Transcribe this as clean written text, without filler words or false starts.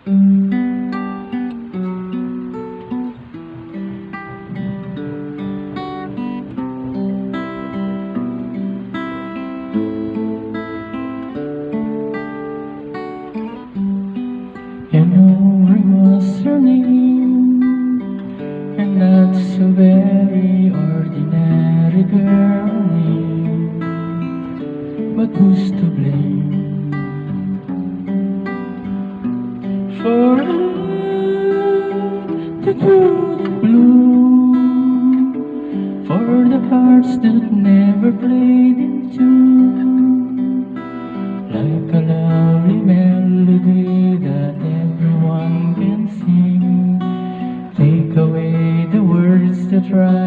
You know I was your name, and that's a very ordinary girl name. But who's to blame for a love that wouldn't bloom, for the hearts that never played in tune, like a lovely melody that everyone can sing? Take away the words that rhyme